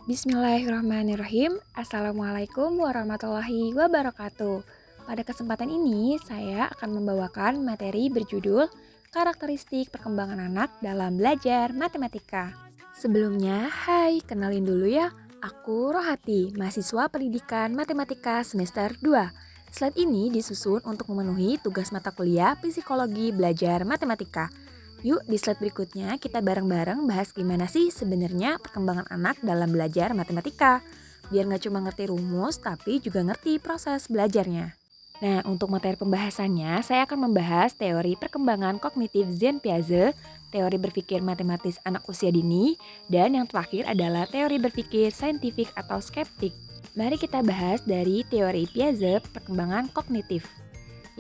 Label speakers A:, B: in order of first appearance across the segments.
A: Bismillahirrahmanirrahim. Assalamualaikum warahmatullahi wabarakatuh. Pada kesempatan ini, saya akan membawakan materi berjudul Karakteristik Perkembangan Anak dalam Belajar Matematika. Sebelumnya, hai, kenalin dulu ya. Aku Rohati, mahasiswa pendidikan matematika semester 2. Slide ini disusun untuk memenuhi tugas mata kuliah psikologi belajar matematika. Yuk di slide berikutnya kita bareng-bareng bahas gimana sih sebenarnya perkembangan anak dalam belajar matematika. Biar nggak cuma ngerti rumus tapi juga ngerti proses belajarnya. Nah untuk materi pembahasannya saya akan membahas teori perkembangan kognitif Jean Piaget, teori berpikir matematis anak usia dini, dan yang terakhir adalah teori berpikir saintifik atau skeptik. Mari kita bahas dari teori Piaget perkembangan kognitif.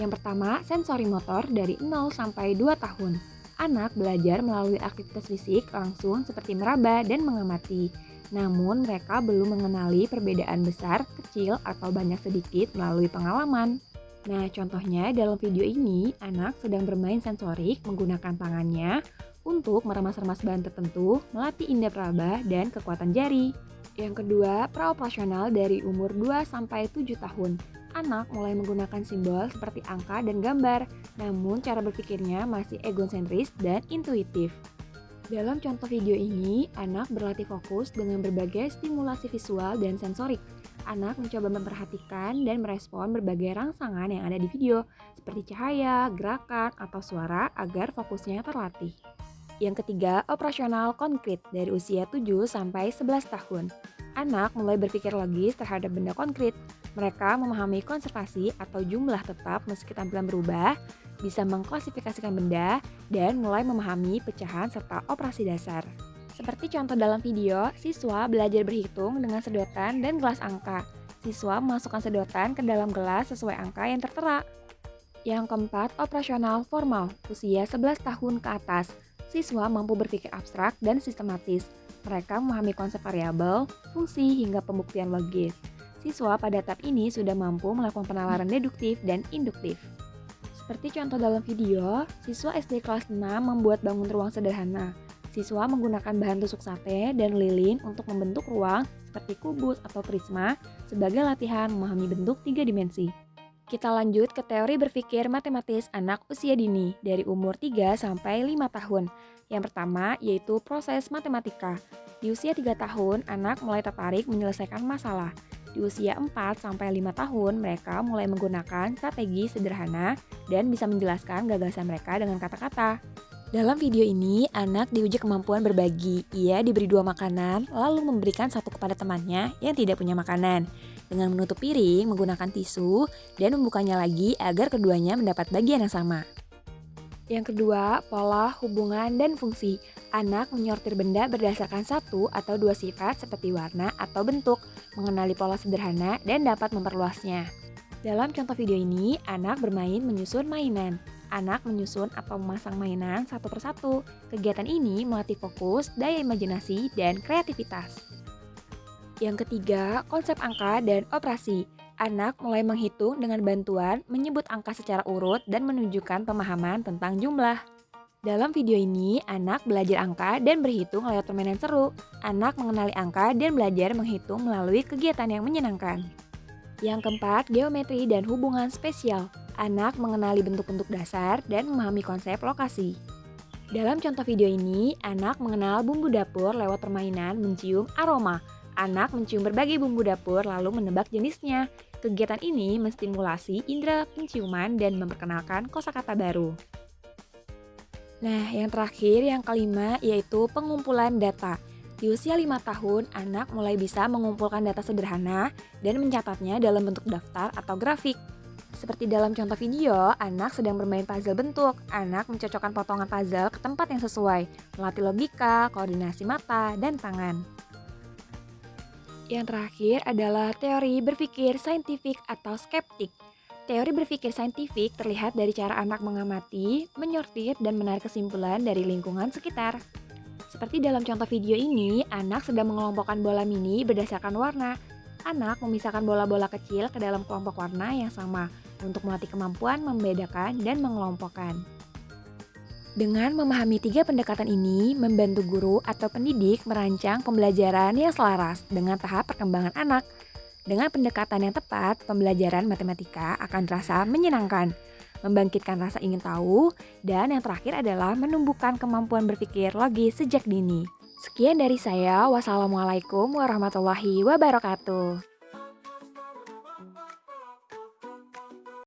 A: Yang pertama, sensori motor dari 0 sampai 2 tahun. Anak belajar melalui aktivitas fisik langsung seperti meraba dan mengamati. Namun mereka belum mengenali perbedaan besar, kecil, atau banyak sedikit melalui pengalaman. Nah, contohnya dalam video ini, anak sedang bermain sensorik menggunakan tangannya untuk meremas-remas bahan tertentu, melatih indera raba dan kekuatan jari. Yang kedua, praoperasional dari umur 2 sampai 7 tahun. Anak mulai menggunakan simbol seperti angka dan gambar, namun cara berpikirnya masih egosentris dan intuitif. Dalam contoh video ini, anak berlatih fokus dengan berbagai stimulasi visual dan sensorik. Anak mencoba memperhatikan dan merespon berbagai rangsangan yang ada di video, seperti cahaya, gerakan, atau suara agar fokusnya terlatih. Yang ketiga, operasional konkret dari usia 7 sampai 11 tahun. Anak mulai berpikir logis terhadap benda konkret. Mereka memahami konservasi atau jumlah tetap meski tampilan berubah, bisa mengklasifikasikan benda, dan mulai memahami pecahan serta operasi dasar. Seperti contoh dalam video, siswa belajar berhitung dengan sedotan dan gelas angka. Siswa memasukkan sedotan ke dalam gelas sesuai angka yang tertera. Yang keempat, operasional formal, usia 11 tahun ke atas. Siswa mampu berpikir abstrak dan sistematis. Mereka memahami konsep variabel, fungsi, hingga pembuktian logis. Siswa pada tahap ini sudah mampu melakukan penalaran deduktif dan induktif. Seperti contoh dalam video, siswa SD kelas 6 membuat bangun ruang sederhana. Siswa menggunakan bahan tusuk sate dan lilin untuk membentuk ruang seperti kubus atau prisma sebagai latihan memahami bentuk 3 dimensi. Kita lanjut ke teori berpikir matematis anak usia dini dari umur 3 sampai 5 tahun. Yang pertama yaitu proses matematika. Di usia 3 tahun, anak mulai tertarik menyelesaikan masalah. Di usia 4 sampai 5 tahun, mereka mulai menggunakan strategi sederhana dan bisa menjelaskan gagasan mereka dengan kata-kata. Dalam video ini, anak diuji kemampuan berbagi. Ia diberi 2 makanan, lalu memberikan satu kepada temannya yang tidak punya makanan. Dengan menutup piring, menggunakan tisu, dan membukanya lagi agar keduanya mendapat bagian yang sama. Yang kedua, pola, hubungan, dan fungsi. Anak menyortir benda berdasarkan satu atau dua sifat seperti warna atau bentuk, mengenali pola sederhana, dan dapat memperluasnya. Dalam contoh video ini, anak bermain menyusun mainan. Anak menyusun atau memasang mainan satu persatu. Kegiatan ini melatih fokus, daya imajinasi, dan kreativitas. Yang ketiga, konsep angka dan operasi. Anak mulai menghitung dengan bantuan menyebut angka secara urut dan menunjukkan pemahaman tentang jumlah. Dalam video ini, anak belajar angka dan berhitung lewat permainan seru. Anak mengenali angka dan belajar menghitung melalui kegiatan yang menyenangkan. Yang keempat, geometri dan hubungan spesial. Anak mengenali bentuk-bentuk dasar dan memahami konsep lokasi. Dalam contoh video ini, anak mengenal bumbu dapur lewat permainan mencium aroma. Anak mencium berbagai bumbu dapur lalu menebak jenisnya. Kegiatan ini menstimulasi indera penciuman dan memperkenalkan kosakata baru. Nah, yang terakhir, yang kelima, yaitu pengumpulan data. Di usia 5 tahun, anak mulai bisa mengumpulkan data sederhana dan mencatatnya dalam bentuk daftar atau grafik. Seperti dalam contoh video, anak sedang bermain puzzle bentuk. Anak mencocokkan potongan puzzle ke tempat yang sesuai, melatih logika, koordinasi mata, dan tangan. Yang terakhir adalah teori berpikir saintifik atau skeptik. Teori berpikir saintifik terlihat dari cara anak mengamati, menyortir, dan menarik kesimpulan dari lingkungan sekitar. Seperti dalam contoh video ini, anak sedang mengelompokkan bola mini berdasarkan warna. Anak memisahkan bola-bola kecil ke dalam kelompok warna yang sama untuk melatih kemampuan membedakan dan mengelompokkan. Dengan memahami tiga pendekatan ini, membantu guru atau pendidik merancang pembelajaran yang selaras dengan tahap perkembangan anak. Dengan pendekatan yang tepat, pembelajaran matematika akan terasa menyenangkan, membangkitkan rasa ingin tahu, dan yang terakhir adalah menumbuhkan kemampuan berpikir logis sejak dini. Sekian dari saya, wassalamualaikum warahmatullahi wabarakatuh.